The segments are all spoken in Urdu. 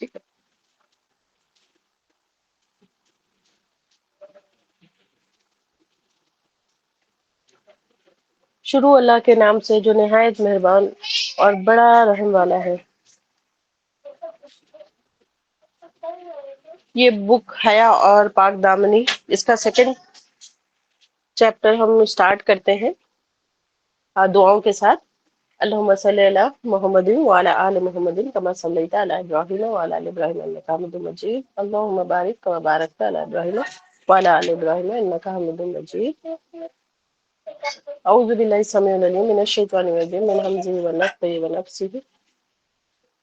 ٹھیک ہے. شروع اللہ کے نام سے جو نہایت مہربان اور بڑا رحم والا ہے. یہ بک حیا اور پاک دامنی، اس کا سیکنڈ چیپٹر ہم اسٹارٹ کرتے ہیں دعاؤں کے ساتھ. اللہم صلی علی محمد وعلی آل محمد کما صلیت علی ابراہیم وعلی آل ابراہیم انک حمید مجید. اللہم بارک کما بارکت علی ابراہیم وعلی آل ابراہیم انک حمید مجید. اعوذ باللہ السمیع العلیم من الشیطان الرجیم من ہمزہ ونفخہ ونفثہ.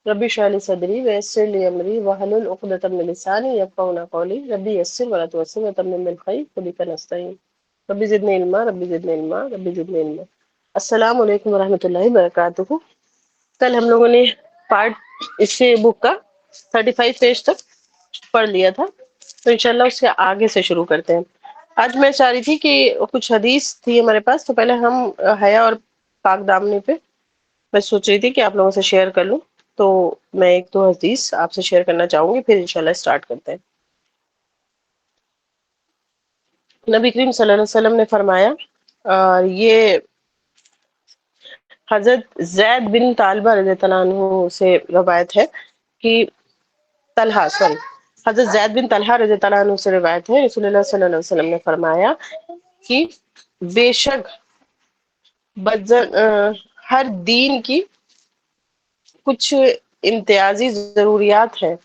رب اشرح لي صدری ویسر لي امری واحلل عقدۃ من لسانی یفقهوا قولی. ربی یسر ولا تعسر وتمم بالخیر وبک نستعین. رب زدنی علما رب زدنی علما رب زدنی علما. السلام علیکم ورحمۃ اللہ وبرکاتہ. کل ہم لوگوں نے پارٹ اس سے بک کا 35 پیج تک پڑھ لیا تھا، تو انشاءاللہ اس کے آگے سے شروع کرتے ہیں. آج میں چاہ رہی تھی کہ کچھ حدیث تھی ہمارے پاس، تو پہلے ہم حیا اور پاک دامنی پہ میں سوچ رہی تھی کہ آپ لوگوں سے شیئر کر لوں. تو میں ایک دو حدیث آپ سے شیئر کرنا چاہوں گی، پھر انشاءاللہ اسٹارٹ کرتے ہیں. نبی کریم صلی اللہ علیہ وسلم نے فرمایا، یہ حضرت زید بن طالبہ رضی اللہ عنہ سے روایت ہے کہ حضرت زید بن طلحہ رضی اللہ عنہ سے روایت ہے، رسول اللہ صلی اللہ علیہ وسلم نے فرمایا کہ بے شک ہر دین کی کچھ امتیازی ضروریات ہیں،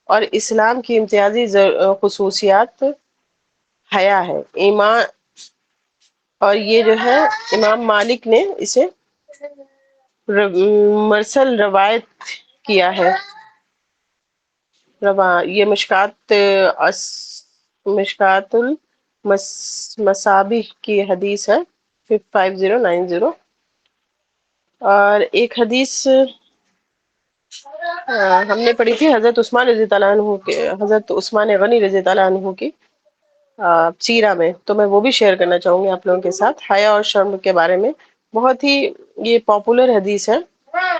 اور اسلام کی امتیازی خصوصیات حیا ہے. ایمان، اور یہ جو ہے امام مالک نے اسے مرسل روایت کیا ہے. یہ مشکات المصابیح کی حدیث ہے 5090. اور ایک حدیث ہم نے پڑھی تھی حضرت عثمان رضی اللہ عنہ کے، حضرت عثمان غنی رضی اللہ عنہ کی سیرہ میں، تو میں وہ بھی شیئر کرنا چاہوں گی آپ لوگوں کے ساتھ. حیا اور شرم کے بارے میں بہت ہی یہ پاپولر حدیث ہے.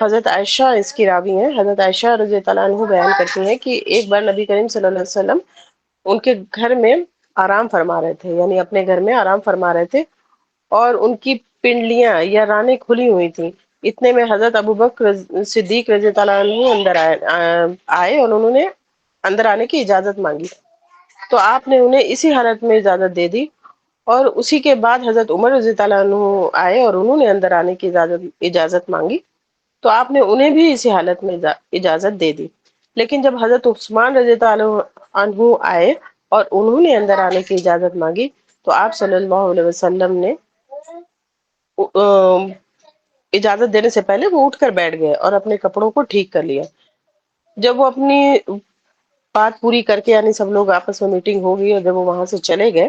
حضرت عائشہ اس کی راوی ہیں. حضرت عائشہ رضی اللہ عنہ بیان کرتی ہیں کہ ایک بار نبی کریم صلی اللہ علیہ وسلم ان کے گھر میں آرام فرما رہے تھے، یعنی اپنے گھر میں آرام فرما رہے تھے، اور ان کی پنڈلیاں یا رانیں کھلی ہوئی تھیں. اتنے میں حضرت ابوبکر صدیق رضی اللہ عنہ اندر آئے اور انہوں نے اندر آنے کی اجازت مانگی، تو آپ نے انہیں اسی حالت میں اجازت دے دی. اور اسی کے بعد حضرت عمر رضی اللہ عنہ آئے اور انہوں نے اندر آنے کی اجازت مانگی، تو آپ نے انہیں بھی اسی حالت میں اجازت دے دی. لیکن جب حضرت عثمان رضی اللہ عنہ آئے اور انہوں نے اندر آنے کی اجازت مانگی، تو آپ صلی اللہ علیہ وسلم نے اجازت دینے سے پہلے وہ اٹھ کر بیٹھ گئے اور اپنے کپڑوں کو ٹھیک کر لیا. جب وہ اپنی بات پوری کر کے، یعنی سب لوگ آپس میں میٹنگ ہو گئی، اور جب وہ وہاں سے چلے گئے،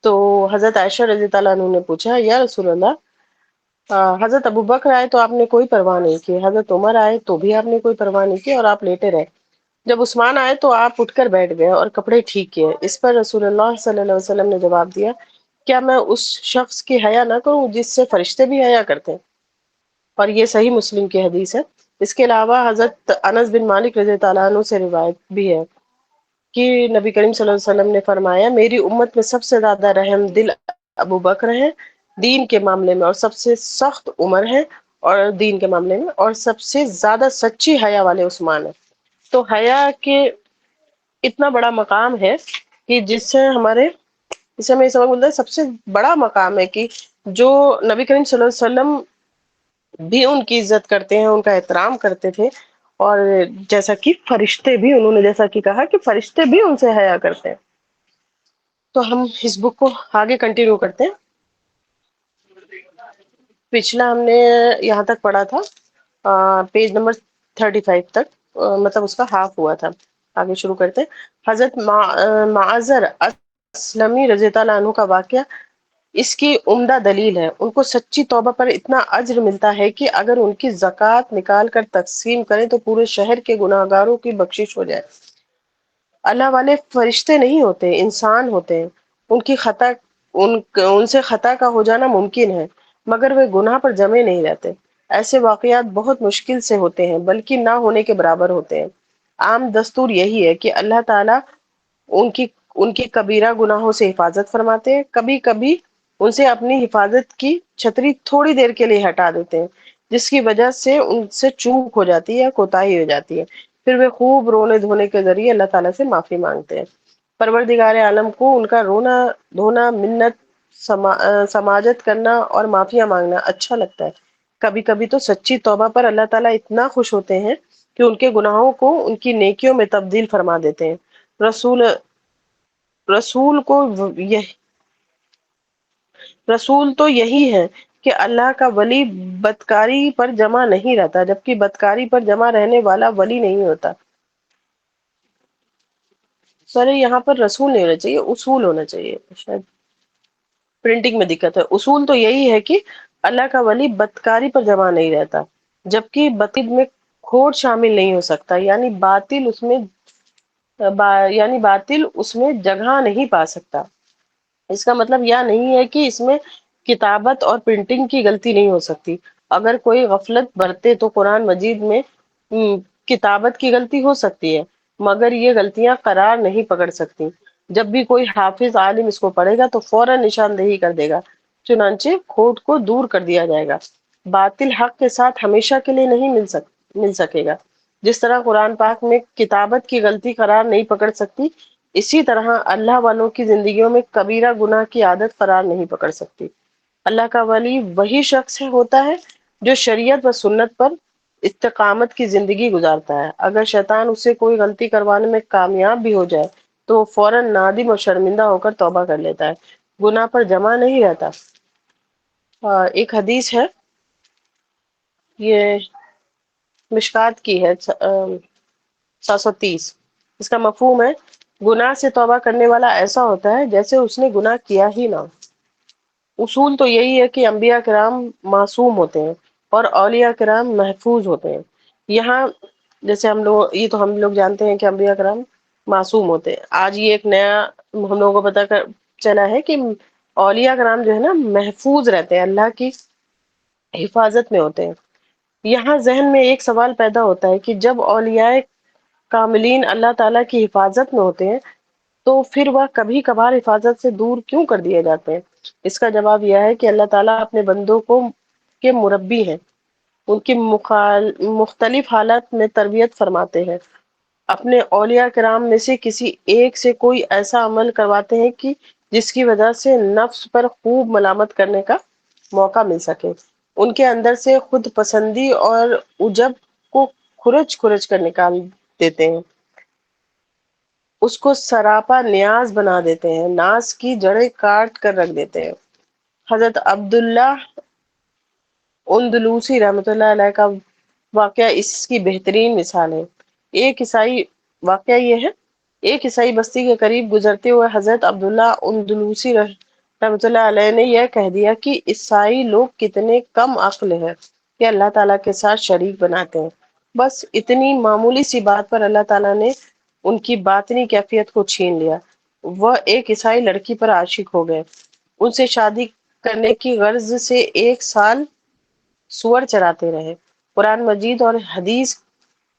تو حضرت عائشہ رضی اللہ عنہ نے پوچھا، یا رسول اللہ، حضرت ابوبکر آئے تو آپ نے کوئی پرواہ نہیں کی، حضرت عمر آئے تو بھی آپ نے کوئی پرواہ نہیں کی، اور آپ لیٹے رہے. جب عثمان آئے تو آپ اٹھ کر بیٹھ گئے اور کپڑے ٹھیک کیے. اس پر رسول اللہ صلی اللہ علیہ وسلم نے جواب دیا، کیا میں اس شخص کی حیا نہ کروں جس سے فرشتے بھی حیا کرتے ہیں؟ اور یہ صحیح مسلم کی حدیث ہے. اس کے علاوہ حضرت انس بن مالک رضی اللہ عنہ سے روایت بھی ہے کہ نبی کریم صلی اللہ علیہ وسلم نے فرمایا، میری امت میں سب سے زیادہ رحم دل ابو بکر ہے دین کے معاملے میں، اور سب سے سخت عمر ہے اور دین کے معاملے میں، اور سب سے زیادہ سچی حیا والے عثمان ہے. تو حیا کے اتنا بڑا مقام ہے کہ جس سے ہمیں سبق ملتا ہے، سب سے بڑا مقام ہے کہ جو نبی کریم صلی اللہ علیہ وسلم بھی ان کی عزت کرتے ہیں، ان کا احترام کرتے تھے، اور جیسا کہ فرشتے بھی، انہوں نے جیسا کہ کہا کہ فرشتے بھی ان سے حیا کرتے ہیں. تو ہم اس بک کو آگے کنٹینیو کرتے ہیں. پچھلا ہم نے یہاں تک پڑھا تھا پیج نمبر 35 تک، مطلب اس کا ہاف ہوا تھا. آگے شروع کرتے ہیں. حضرت معذر اسلمی رضی اللہ عنہ کا واقعہ اس کی عمدہ دلیل ہے. ان کو سچی توبہ پر اتنا اجر ملتا ہے کہ اگر ان کی زکوٰۃ نکال کر تقسیم کریں تو پورے شہر کے گناہ گاروں کی بخشش ہو جائے. اللہ والے فرشتے نہیں ہوتے، انسان ہوتے ہیں. ان سے خطا کا ہو جانا ممکن ہے، مگر وہ گناہ پر جمے نہیں رہتے. ایسے واقعات بہت مشکل سے ہوتے ہیں، بلکہ نہ ہونے کے برابر ہوتے ہیں. عام دستور یہی ہے کہ اللہ تعالیٰ ان کی ان کی کبیرہ گناہوں سے حفاظت فرماتے ہیں، کبھی کبھی ان سے اپنی حفاظت کی چھتری تھوڑی دیر کے لیے ہٹا دیتے ہیں، جس کی وجہ سے ان سے چوک ہو جاتی ہے، کوتاہی ہو جاتی ہے، پھر وہ خوب رونے دھونے کے ذریعے اللہ تعالیٰ سے معافی مانگتے ہیں۔ پروردگار عالم کو ان کا رونا دھونا، منت سماجت کرنا اور معافیاں مانگنا اچھا لگتا ہے۔ کبھی کبھی تو سچی توبہ پر اللہ تعالیٰ اتنا خوش ہوتے ہیں کہ ان کے گناہوں کو ان کی نیکیوں میں تبدیل فرما دیتے ہیں۔ رسول رسول کو یہ رسول تو یہی ہے کہ اللہ کا ولی بدکاری پر جمع نہیں رہتا، جبکہ بدکاری پر جمع رہنے والا ولی نہیں ہوتا۔ سر یہاں پر رسول نہیں ہونا چاہیے، اصول ہونا چاہیے، شاید پرنٹنگ میں دقت ہے۔ اصول تو یہی ہے کہ اللہ کا ولی بدکاری پر جمع نہیں رہتا، جبکہ باطل میں کھوٹ شامل نہیں ہو سکتا، یعنی باطل اس میں جگہ نہیں پا سکتا۔ اس کا مطلب یہ نہیں ہے کہ اس میں کتابت اور پرنٹنگ کی غلطی نہیں ہو سکتی۔ اگر کوئی غفلت برتے تو قرآن مجید میں کتابت کی غلطی ہو سکتی ہے، مگر یہ غلطیاں قرار نہیں پکڑ سکتی۔ جب بھی کوئی حافظ عالم اس کو پڑھے گا تو فوراً نشاندہی کر دے گا، چنانچہ کھوٹ کو دور کر دیا جائے گا۔ باطل حق کے ساتھ ہمیشہ کے لیے نہیں مل سکے گا۔ جس طرح قرآن پاک میں کتابت کی غلطی قرار نہیں پکڑ سکتی، اسی طرح اللہ والوں کی زندگیوں میں کبیرہ گناہ کی عادت قرار نہیں پکڑ سکتی۔ اللہ کا ولی وہی شخص ہوتا ہے جو شریعت و سنت پر استقامت کی زندگی گزارتا ہے۔ اگر شیطان اس سے کوئی غلطی کروانے میں کامیاب بھی ہو جائے تو وہ فوراً نادم اور شرمندہ ہو کر توبہ کر لیتا ہے، گناہ پر جمع نہیں رہتا۔ ایک حدیث ہے، یہ مشکات کی ہے، 730۔ اس کا مفہوم ہے گناہ سے توبہ کرنے والا ایسا ہوتا ہے جیسے اس نے گناہ کیا ہی نہ۔ اصول تو یہی ہے کہ انبیاء کرام معصوم ہوتے ہیں اور اولیاء کرام محفوظ ہوتے ہیں۔ یہاں جیسے ہم لوگ جانتے ہیں کہ انبیاء کرام معصوم ہوتے ہیں، آج یہ ایک نیا ہم لوگوں کو پتہ چلا ہے کہ اولیاء کرام جو ہے نا محفوظ رہتے ہیں، اللہ کی حفاظت میں ہوتے ہیں۔ یہاں ذہن میں ایک سوال پیدا ہوتا ہے کہ جب اولیاء کاملین اللہ تعالیٰ کی حفاظت میں ہوتے ہیں تو پھر وہ کبھی کبھار حفاظت سے دور کیوں کر دیے جاتے ہیں؟ اس کا جواب یہ ہے کہ اللہ تعالیٰ اپنے بندوں کے مربی ہیں، ان کی مختلف حالات میں تربیت فرماتے ہیں۔ اپنے اولیاء کرام میں سے کسی ایک سے کوئی ایسا عمل کرواتے ہیں کہ جس کی وجہ سے نفس پر خوب ملامت کرنے کا موقع مل سکے، ان کے اندر سے خود پسندی اور عجب کو کھرچ کھرچ کر نکال دیتے ہیں، اس کو سراپا نیاز بنا دیتے ہیں، ناز کی جڑیں کاٹ کر رکھ دیتے ہیں۔ حضرت عبداللہ اندلوسی رحمۃ اللہ علیہ کا واقعہ اس کی بہترین مثال ہے۔ ایک عیسائی واقعہ یہ ہے، ایک عیسائی بستی کے قریب گزرتے ہوئے حضرت عبداللہ اندلوسی رحمۃ اللہ علیہ نے یہ کہہ دیا کہ عیسائی لوگ کتنے کم عقل ہیں کہ اللہ تعالیٰ کے ساتھ شریک بناتے ہیں۔ بس اتنی معمولی سی بات پر اللہ تعالیٰ نے ان کی باطنی کیفیت کو چھین لیا۔ وہ ایک عیسائی لڑکی پر عاشق ہو گئے، ان سے شادی کرنے کی غرض سے 1 سال سور چراتے رہے، قرآن مجید اور حدیث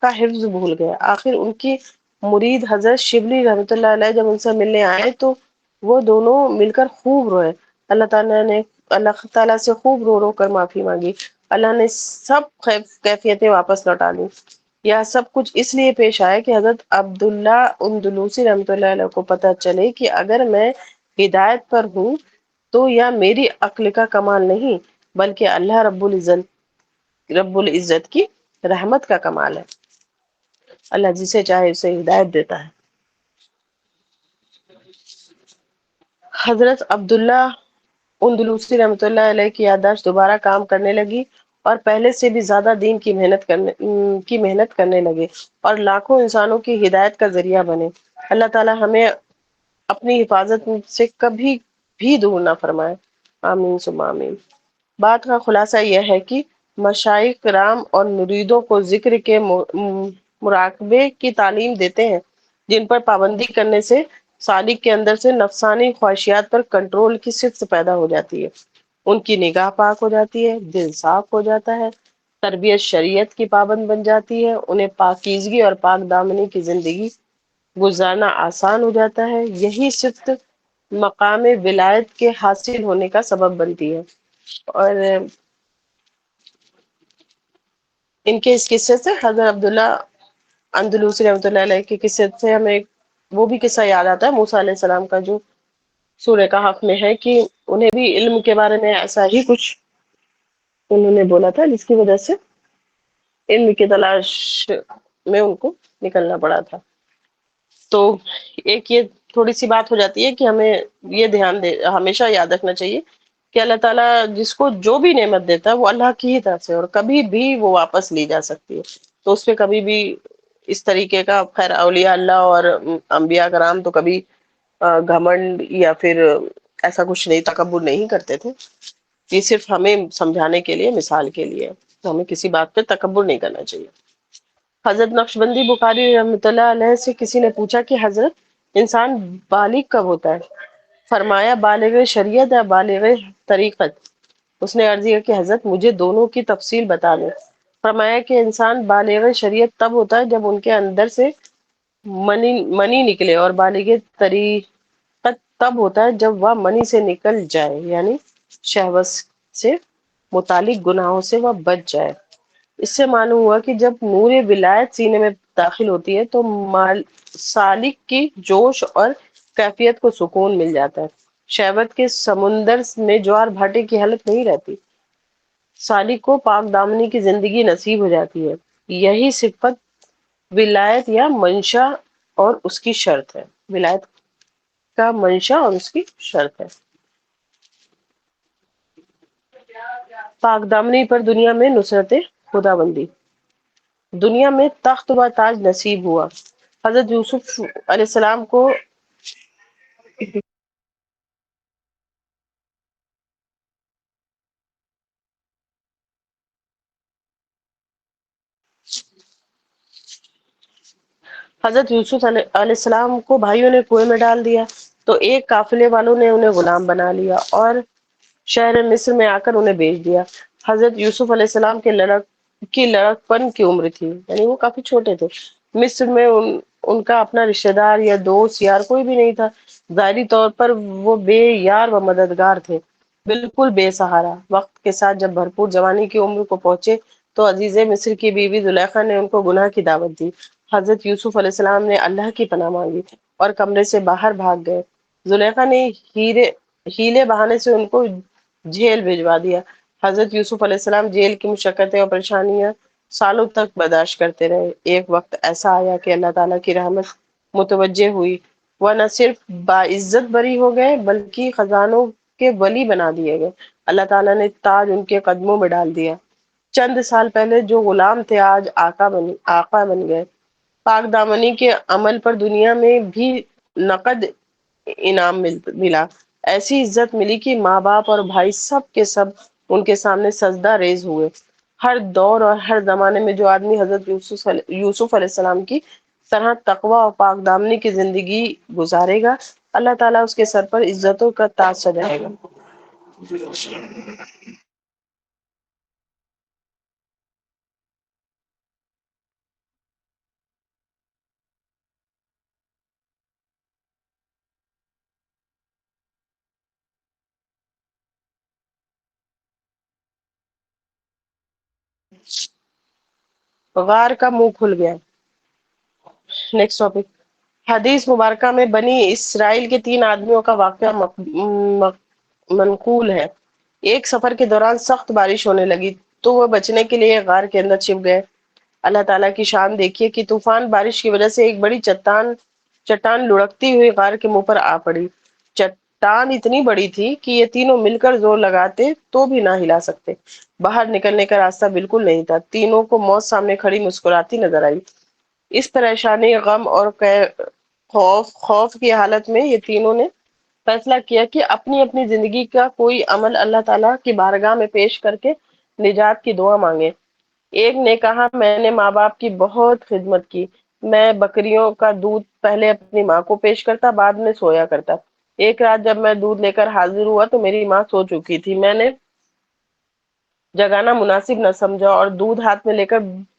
کا حفظ بھول گئے۔ آخر ان کی مرید حضرت شبلی رحمۃ اللہ علیہ جب ان سے ملنے آئے تو وہ دونوں مل کر خوب روئے، اللہ تعالیٰ سے خوب رو رو کر معافی مانگی۔ اللہ نے سب کیفیتیں واپس لوٹا لی۔ یہ سب کچھ اس لیے پیش آیا کہ حضرت عبداللہ اندلوسی رحمۃ اللہ علیہ کو پتہ چلے کہ اگر میں ہدایت پر ہوں تو یا میری عقل کا کمال نہیں بلکہ اللہ رب العزت کی رحمت کا کمال ہے۔ اللہ جسے چاہے اسے ہدایت دیتا ہے۔ حضرت عبداللہ اندلوسی رحمۃ اللہ علیہ کی یادداشت دوبارہ کام کرنے لگی اور پہلے سے بھی زیادہ دین کی محنت کرنے لگے اور لاکھوں انسانوں کی ہدایت کا ذریعہ بنے۔ اللہ تعالی ہمیں اپنی حفاظت سے کبھی بھی دور نہ فرمائے، آمین ثم آمین۔ بات کا خلاصہ یہ ہے کہ مشائخ کرام اور مریدوں کو ذکر کے مراقبے کی تعلیم دیتے ہیں، جن پر پابندی کرنے سے سالک کے اندر سے نفسانی خواہشات پر کنٹرول کی صفت پیدا ہو جاتی ہے، ان کی نگاہ پاک ہو جاتی ہے، دل صاف ہو جاتا ہے، تربیت شریعت کی پابند بن جاتی ہے، انہیں پاکیزگی اور پاک دامنی کی زندگی گزارنا آسان ہو جاتا ہے، یہی صفت مقام ولایت کے حاصل ہونے کا سبب بنتی ہے۔ اور ان کے اس قصے سے حضرت عبداللہ اندلوسی رحمۃ اللہ علیہ کے قصے سے ہمیں وہ بھی قصہ یاد آتا ہے موسیٰ علیہ السلام کا، جو سورہ کہف میں ہے کہ انہیں بھی علم کے بارے میں ایسا ہی کچھ انہوں نے بولا تھا، جس کی وجہ سے علم کی تلاش میں ان کو نکلنا پڑا تھا۔ تو ایک یہ تھوڑی سی بات ہو جاتی ہے کہ ہمیں یہ دھیان دے ہمیشہ یاد رکھنا چاہیے کہ اللہ تعالیٰ جس کو جو بھی نعمت دیتا ہے وہ اللہ کی ہی طرف سے، اور کبھی بھی وہ واپس لی جا سکتی ہے، تو اس پہ کبھی بھی اس طریقے کا، خیر اولیاء اللہ اور انبیاء کرام تو کبھی گھمنڈ یا پھر ایسا کچھ نہیں، تکبر نہیں کرتے تھے، یہ صرف ہمیں سمجھانے کے لیے، مثال کے لیے، تو ہمیں کسی بات پہ تکبر نہیں کرنا چاہیے۔ حضرت نقشبندی بخاری رحمۃ اللہ علیہ سے کسی نے پوچھا کہ حضرت انسان بالغ کب ہوتا ہے؟ فرمایا بالغ شریعت یا بالغ طریقت؟ اس نے عرض کیا کہ حضرت مجھے دونوں کی تفصیل بتا دیں۔ فرمایا کہ انسان بالغ شریعت تب ہوتا ہے جب ان کے اندر سے منی نکلے، اور بالغ طریقت تب ہوتا ہے جب وہ منی سے نکل جائے، یعنی شہوت سے متعلق گناہوں سے وہ بچ جائے۔ اس سے معلوم ہوا کہ جب نور ولایت سینے میں داخل ہوتی ہے تو سالک کی جوش اور کیفیت کو سکون مل جاتا ہے، شہوت کے سمندر میں جوار بھاٹے کی حالت نہیں رہتی، سالک کو پاک دامنی کی زندگی نصیب ہو جاتی ہے۔ یہی صفت ولایت یا منشا اور اس کی شرط ہے، ولایت کا منشا اور اس کی شرط ہے۔ پاک دامنی پر دنیا میں نصرت خدا بندی، دنیا میں تخت و تاج نصیب ہوا۔ حضرت یوسف علیہ السلام کو حضرت یوسف علیہ السلام کو بھائیوں نے کنویں میں ڈال دیا، تو ایک قافلے والوں نے انہیں غلام بنا لیا اور شہر مصر میں آ کر انہیں بیچ دیا۔ حضرت یوسف علیہ السلام کے لڑک پن کی عمر تھی، یعنی وہ کافی چھوٹے تھے۔ مصر میں ان کا اپنا رشتہ دار یا دوست یار کوئی بھی نہیں تھا، ظاہری طور پر وہ بے یار و مددگار تھے، بالکل بے سہارا۔ وقت کے ساتھ جب بھرپور جوانی کی عمر کو پہنچے تو عزیز مصر کی بیوی زلیخا نے ان کو گناہ کی دعوت دی۔ حضرت یوسف علیہ السلام نے اللہ کی پناہ مانگی اور کمرے سے باہر بھاگ گئے۔ زلیخا نے ہیلے بہانے سے ان کو جیل بھجوا دیا۔ حضرت یوسف علیہ السلام جیل کی مشقتیں اور پریشانیاں سالوں تک برداشت کرتے رہے۔ ایک وقت ایسا آیا کہ اللہ تعالیٰ کی رحمت متوجہ ہوئی، وہ نہ صرف باعزت بری ہو گئے بلکہ خزانوں کے ولی بنا دیے گئے۔ اللہ تعالیٰ نے تاج ان کے قدموں میں ڈال دیا۔ چند سال پہلے جو غلام تھے آج آقا بن گئے۔ پاک دامنی کے عمل پر دنیا میں بھی نقد انعام ملا، ایسی عزت ملی کہ ماں باپ اور بھائی سب کے سب ان کے سامنے سجدہ ریز ہوئے۔ ہر دور اور ہر زمانے میں جو آدمی حضرت یوسف علیہ السلام کی طرح تقوی اور پاک دامنی کی زندگی گزارے گا، اللہ تعالیٰ اس کے سر پر عزتوں کا تاج سجائے گا۔ غار کا منہ کھل گیا۔ نیکسٹ ٹاپک، حدیث مبارکہ میں بنی اسرائیل کے 3 آدمیوں کا واقعہ منقول ہے۔ ایک سفر کے دوران سخت بارش ہونے لگی تو وہ بچنے کے لیے غار کے اندر چھپ گئے۔ اللہ تعالیٰ کی شان دیکھیے کہ طوفان بارش کی وجہ سے ایک بڑی چٹان لڑکتی ہوئی غار کے منہ پر آ پڑی۔ چٹان اتنی بڑی تھی کہ یہ تینوں مل کر زور لگاتے تو بھی نہ ہلا سکتے۔ باہر نکلنے کا راستہ بالکل نہیں تھا، تینوں کو موت سامنے کھڑی مسکراتی نظر آئی۔ اس پریشانی، غم اور خوف کی حالت میں یہ تینوں نے فیصلہ کیا کہ اپنی اپنی زندگی کا کوئی عمل اللہ تعالیٰ کی بارگاہ میں پیش کر کے نجات کی دعا مانگے۔ ایک نے کہا میں نے ماں باپ کی بہت خدمت کی، میں بکریوں کا دودھ پہلے اپنی ماں کو پیش کرتا، بعد میں سویا کرتا۔ ایک رات جب میں دودھ لے کر حاضر ہوا تو میری ماں سو چکی تھی، میں نے جگانا مناسب نہ سمجھا اور دودھ ہاتھ میں لے کر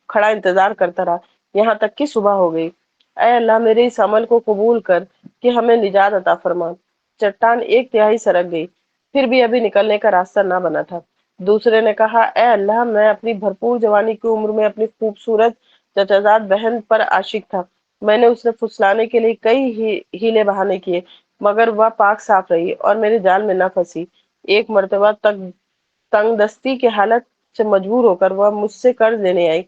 کھڑا انتظار کرتا رہا یہاں تک کہ صبح ہو گئی۔ اے اللہ میرے اس عمل کو قبول کر کہ ہمیں نجات عطا فرما۔ چٹان ایک تہائی سرک گئی، پھر بھی ابھی نکلنے کا راستہ نہ بنا تھا۔ دوسرے نے کہا، اے اللہ میں اپنی بھرپور جوانی کی عمر میں اپنی خوبصورت چچا زاد بہن پر عاشق تھا۔ میں نے اسے پھسلانے کے لیے کئی ہیلے بہانے کیے مگر وہ پاک صاف رہی اور میرے جال میں نہ پھنسی۔ ایک مرتبہ تک تنگ دستی کی حالت سے مجبور ہو کر وہ مجھ سے قرض لینے آئی۔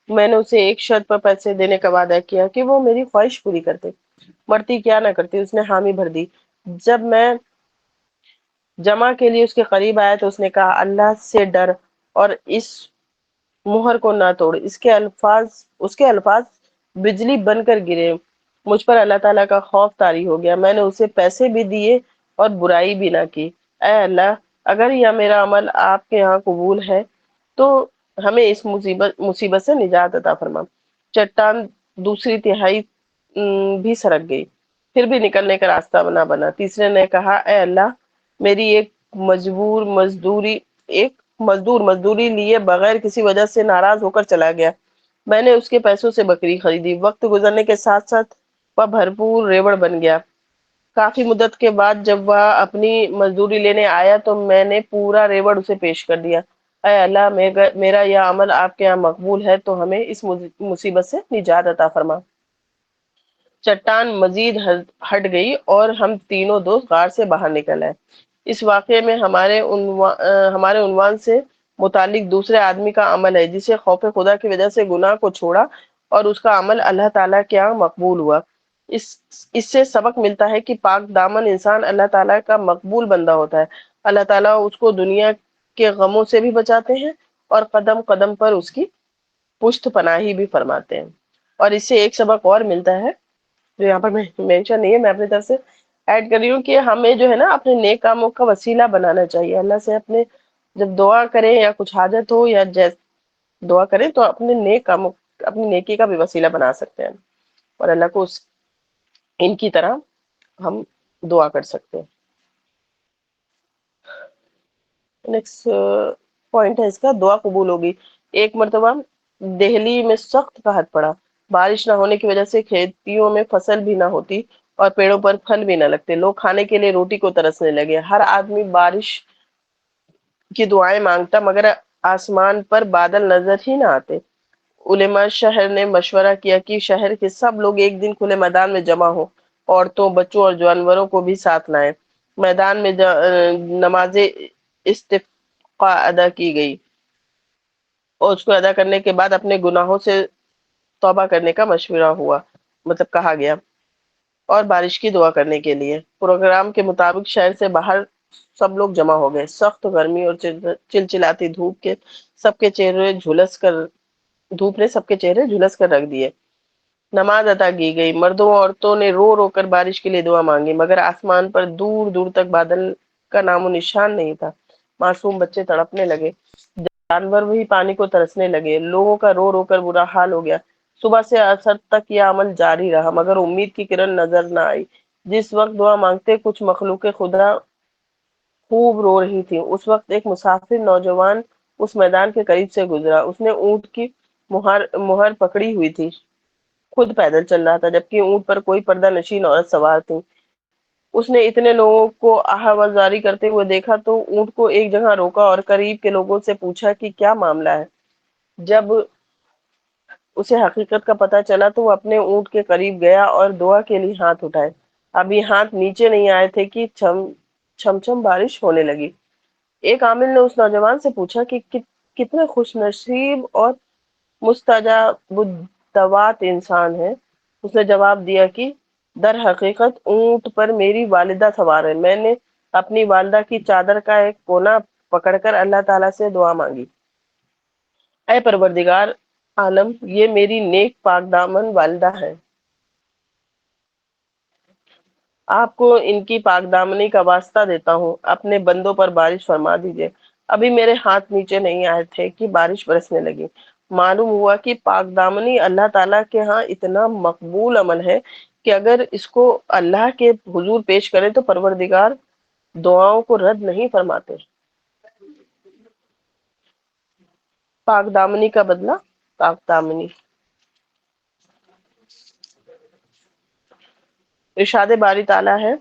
میں نے اسے ایک شرط پر پیسے دینے کا وعدہ کیا کہ وہ میری خواہش پوری کرتے، مرتی کیا نہ کرتی۔ اس نے حامی بھر دی۔ جب میں جمع کے لیے اس کے قریب آیا تو اس نے کہا، اللہ سے ڈر اور اس مہر کو نہ توڑ۔ اس کے الفاظ بجلی بن کر گرے۔ مجھ پر اللہ تعالیٰ کا خوف طاری ہو گیا۔ میں نے اسے پیسے بھی دیے اور برائی بھی نہ کی۔ اے اللہ اگر یہ میرا عمل آپ کے ہاں قبول ہے تو ہمیں اس مصیبت سے نجات عطا فرما۔ چٹان دوسری تہائی بھی سرک گئی، پھر بھی نکلنے کا راستہ نہ بنا۔ تیسرے نے کہا، اے اللہ میری ایک مزدور مزدوری لیے بغیر کسی وجہ سے ناراض ہو کر چلا گیا۔ میں نے اس کے پیسوں سے بکری خریدی۔ وقت گزرنے کے ساتھ ساتھ وہ بھرپور ریوڑ بن گیا۔ کافی مدت کے بعد جب وہ اپنی مزدوری لینے آیا تو میں نے پورا ریوڑ اسے پیش کر دیا۔ اے اللہ میرا یہ عمل آپ کے یہاں مقبول ہے تو ہمیں اس مصیبت سے نجات عطا فرما۔ چٹان مزید ہٹ گئی اور ہم تینوں دوست غار سے باہر نکل آئے۔ اس واقعے میں ہمارے عنوان سے متعلق دوسرے آدمی کا عمل ہے جسے خوف خدا کی وجہ سے گناہ کو چھوڑا اور اس کا عمل اللہ تعالیٰ کے یہاں مقبول ہوا۔ اس اس سے سبق ملتا ہے کہ پاک دامن انسان اللہ تعالیٰ کا مقبول بندہ ہوتا ہے۔ اللہ تعالیٰ اس کو دنیا کے غموں سے بھی بچاتے ہیں اور قدم قدم پر اس کی پشت پناہی بھی فرماتے ہیں۔ اور اس سے ایک سبق اور ملتا ہے جو یہاں پر مینشن نہیں ہے، میں اپنی طرف سے ایڈ کر رہی ہوں کہ ہمیں جو ہے نا اپنے نیک کاموں کا وسیلہ بنانا چاہیے۔ اللہ سے اپنے جب دعا کریں یا کچھ حاجت ہو یا دعا کریں تو اپنے نیک کاموں اپنی نیکی کا بھی وسیلہ بنا سکتے ہیں اور اللہ کو ان کی طرح ہم دعا کر سکتے ہیں۔ نیکسٹ پوائنٹ ہے اس کا، دعا قبول ہوگی۔ ایک مرتبہ دہلی میں سخت قحط پڑا۔ بارش نہ ہونے کی وجہ سے کھیتیوں میں فصل بھی نہ ہوتی اور پیڑوں پر پھل بھی نہ لگتے۔ لوگ کھانے کے لیے روٹی کو ترسنے لگے۔ ہر آدمی بارش کی دعائیں مانگتا مگر آسمان پر بادل نظر ہی نہ آتے۔ علماء شہر نے مشورہ کیا کہ شہر کے سب لوگ ایک دن کھلے میدان میں جمع ہو، عورتوں بچوں اور جانوروں کو بھی ساتھ لائیں۔ میدان میں نماز استسقاء ادا کی گئی اور اس کو ادا کرنے کے بعد اپنے گناہوں سے توبہ کرنے کا مشورہ ہوا، مطلب کہا گیا، اور بارش کی دعا کرنے کے لیے۔ پروگرام کے مطابق شہر سے باہر سب لوگ جمع ہو گئے۔ سخت گرمی اور چلچلاتی دھوپ نے سب کے چہرے جھلس کر رکھ دیے۔ نماز ادا کی گئی۔ مردوں اور عورتوں نے رو رو کر بارش کے لیے دعا مانگی مگر آسمان پر دور دور تک بادل کا نام و نشان نہیں تھا۔ معصوم بچے تڑپنے لگے، جانور بھی پانی کو ترسنے لگے، لوگوں کا رو رو کر برا حال ہو گیا۔ صبح سے عصر تک یہ عمل جاری رہا مگر امید کی کرن نظر نہ آئی۔ جس وقت دعا مانگتے کچھ مخلوق خدا خوب رو رہی تھی، اس وقت ایک مسافر نوجوان اس میدان کے قریب سے گزرا۔ اس نے اونٹ کی مہر پکڑی ہوئی تھی، خود پیدل چل رہا تھا جبکہ اونٹ پر کوئی پردہ نشین عورت سوار تھی۔ اس نے اتنے لوگوں کو آہوازاری کرتے ہوئے دیکھا تو اونٹ کو ایک جگہ روکا اور قریب کے لوگوں سے پوچھا کہ کیا معاملہ ہے۔ جب اسے حقیقت کا پتہ چلا تو وہ اپنے اونٹ کے قریب گیا اور دعا کے لیے ہاتھ اٹھائے۔ ابھی ہاتھ نیچے نہیں آئے تھے کہ چھم چھم بارش ہونے لگی۔ ایک عامل نے اس نوجوان سے پوچھا کہ کتنے خوش نصیب اور مستجاب الدعوات انسان ہے۔ اس نے جواب دیا کہ در حقیقت اونٹ پر میری والدہ سوار ہے۔ میں نے اپنی والدہ کی چادر کا ایک کونا پکڑ کر اللہ تعالیٰ سے دعا مانگی، اے پروردگار عالم، یہ میری نیک پاک دامن والدہ ہے، آپ کو ان کی پاک دامنی کا واسطہ دیتا ہوں، اپنے بندوں پر بارش فرما دیجئے۔ ابھی میرے ہاتھ نیچے نہیں آئے تھے کہ بارش برسنے لگی۔ معلوم ہوا کہ پاک دامنی اللہ تعالیٰ کے ہاں اتنا مقبول عمل ہے کہ اگر اس کو اللہ کے حضور پیش کرے تو پروردگار دعاؤں کو رد نہیں فرماتے۔ پاک دامنی کا بدلہ پاک دامنی. ارشاد باری تعالیٰ ہے،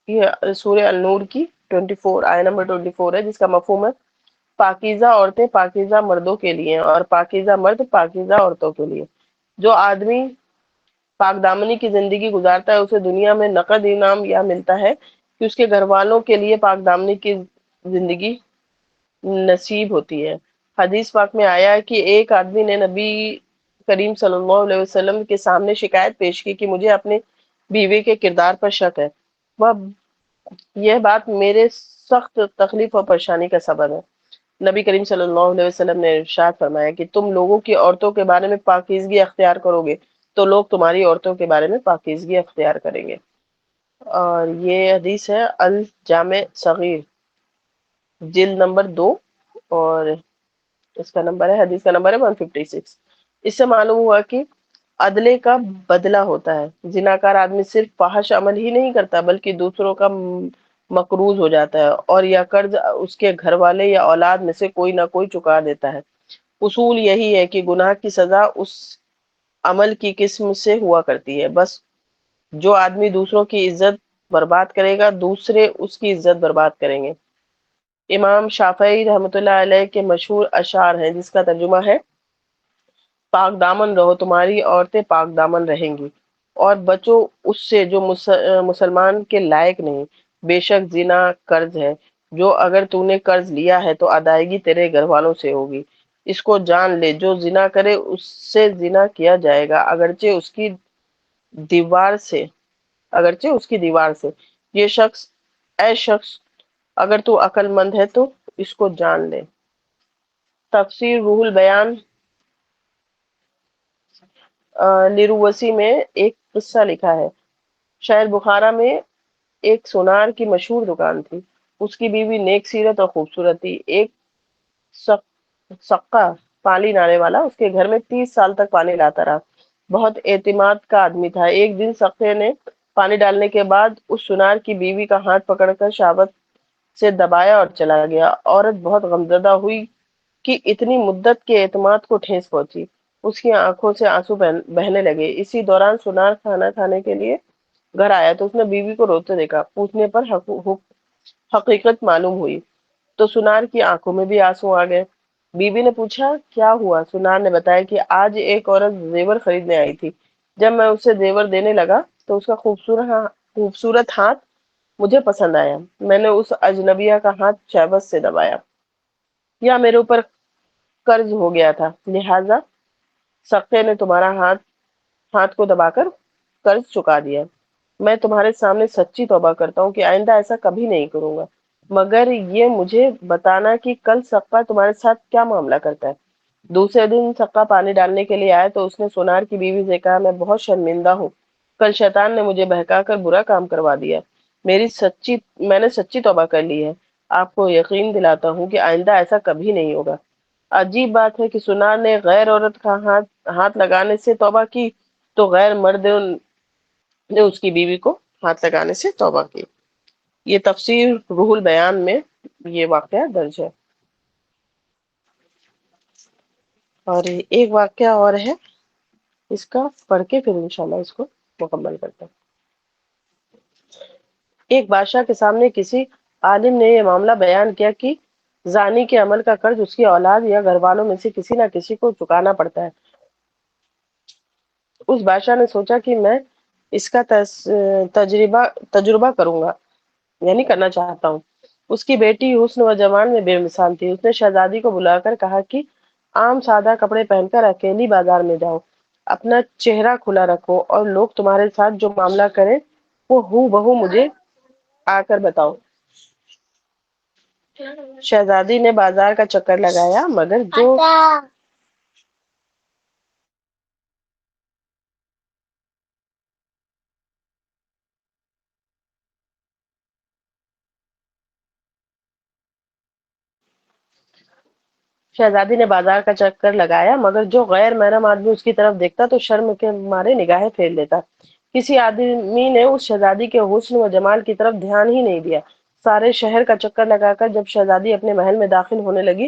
یہ سورہ النور کی 24 آیہ نمبر 24 ہے، جس کا مفہوم ہے پاکیزہ عورتیں پاکیزہ مردوں کے لیے اور پاکیزہ مرد پاکیزہ عورتوں کے لیے. جو آدمی پاک دامنی کی زندگی گزارتا ہے اسے دنیا میں نقد انعام یہ ملتا ہے کہ اس کے گھر والوں کے لیے پاک دامنی کی زندگی نصیب ہوتی ہے. حدیث پاک میں آیا ہے کہ ایک آدمی نے نبی کریم صلی اللہ علیہ وسلم کے سامنے شکایت پیش کی کہ مجھے اپنے بیوی کے کردار پر شک ہے، وہ یہ بات میرے سخت تکلیف اور پریشانی کا سبب ہے. نبی کریم صلی اللہ علیہ وسلم نے ارشاد فرمایا کہ تم لوگوں کی عورتوں کے بارے میں پاکیزگی اختیار کرو گے تو لوگ تمہاری عورتوں کے بارے میں پاکیزگی اختیار کریں گے. اور یہ حدیث ہے الجامع صغیر جلد نمبر 2، اور اس کا نمبر ہے، حدیث کا نمبر ہے 156. اس سے معلوم ہوا کہ عدلے کا بدلہ ہوتا ہے. زناکار آدمی صرف فحش عمل ہی نہیں کرتا بلکہ دوسروں کا مقروض ہو جاتا ہے اور یا قرض اس کے گھر والے یا اولاد میں سے کوئی نہ کوئی چکا دیتا ہے. اصول یہی ہے کہ گناہ کی سزا اس عمل کی قسم سے ہوا کرتی ہے. بس جو آدمی دوسروں کی عزت برباد کرے گا دوسرے اس کی عزت برباد کریں گے. امام شافعی رحمۃ اللہ علیہ کے مشہور اشعار ہیں جس کا ترجمہ ہے پاک دامن رہو تمہاری عورتیں پاک دامن رہیں گی اور بچو اس سے جو مسلمان کے لائق نہیں. بے شک زنا قرض ہے، جو اگر تو نے قرض لیا ہے تو ادائیگی تیرے گھر والوں سے ہوگی. اس کو جان لے جو زنا کرے اس سے زنا کیا جائے گا دیوار سے اگرچہ اس کی دیوار سے. یہ شخص اے شخص اگر تو عقل مند ہے تو اس کو جان لے. تفسیر روح البیان لیروسی میں ایک قصہ لکھا ہے. شہر بخارا میں ایک سونار کی مشہور دکان تھی. اس کی بیوی نیک سیرت اور خوبصورت تھی. ایک سقا پانی لانے والا اس کے گھر میں 30 سال تک پانی لاتا رہا. بہت اعتماد کا آدمی تھا. ایک دن سقے نے پانی ڈالنے کے بعد اس سونار کی بیوی کا ہاتھ پکڑ کر شہوت سے دبایا اور چلا گیا. عورت بہت غمزدہ ہوئی کہ اتنی مدت کے اعتماد کو ٹھیس پہنچی. اس کی آنکھوں سے آنسو بہنے لگے. اسی دوران سونار کھانا کھانے کے لیے گھر آیا تو اس نے بیوی کو روتے دیکھا. پوچھنے پر حقیقت معلوم ہوئی تو سونار کی آنکھوں میں بھی آنسو آ گئے. بیوی نے پوچھا کیا ہوا؟ سونار نے بتایا کہ آج ایک عورت زیور خریدنے آئی تھی. جب میں اسے زیور دینے لگا تو اس کا خوبصورت ہاتھ مجھے پسند آیا. میں نے اس اجنبیہ کا ہاتھ شہوت سے دبایا. یا میرے اوپر قرض ہو گیا تھا لہذا سقے نے تمہارا ہاتھ کو دبا کر قرض چکا دیا. میں تمہارے سامنے سچی توبہ کرتا ہوں کہ آئندہ ایسا کبھی نہیں کروں گا، مگر یہ مجھے بتانا کہ کل سقا تمہارے ساتھ کیا معاملہ کرتا ہے. دوسرے دن سقا پانی ڈالنے کے لیے آیا تو اس نے سونار کی بیوی سے کہا میں بہت شرمندہ ہوں. کل شیطان نے مجھے بہکا کر برا کام کروا دیا. میں نے سچی توبہ کر لی ہے. آپ کو یقین دلاتا ہوں کہ آئندہ ایسا کبھی نہیں ہوگا. عجیب بات ہے کہ سونار نے غیر عورت کا ہاتھ لگانے سے توبہ کی تو غیر مرد نے اس کی بیوی کو ہاتھ لگانے سے توبہ کی. یہ تفسیر روح البیان میں یہ واقعہ درج ہے. اور ایک واقعہ اور ہے، اس کا پڑھ کے پھر انشاءاللہ اس کو مکمل کرتے ہیں. ایک بادشاہ کے سامنے کسی عالم نے یہ معاملہ بیان کیا کہ زانی کے عمل کا قرض اس کی اولاد یا گھر والوں میں سے کسی نہ کسی کو چکانا پڑتا ہے. اس بادشاہ نے سوچا کہ میں اس کا تجربہ کروں گا، یعنی کرنا چاہتا ہوں. اس کی بیٹی حسن و جمال میں بے مثال تھی. اس نے شہزادی کو بلا کر کہا کہ عام سادہ کپڑے پہن کر اکیلی بازار میں جاؤ، اپنا چہرہ کھلا رکھو اور لوگ تمہارے ساتھ جو معاملہ کریں وہ ہو بہو مجھے آ کر بتاؤ. شہزادی نے بازار کا چکر لگایا مگر جو غیر محرم آدمی اس کی طرف دیکھتا تو شرم کے مارے نگاہیں پھیر لیتا. کسی آدمی نے اس شہزادی کے حسن و جمال کی طرف دھیان ہی نہیں دیا. سارے شہر کا چکر لگا کر جب شہزادی اپنے محل میں داخل ہونے لگی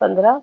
15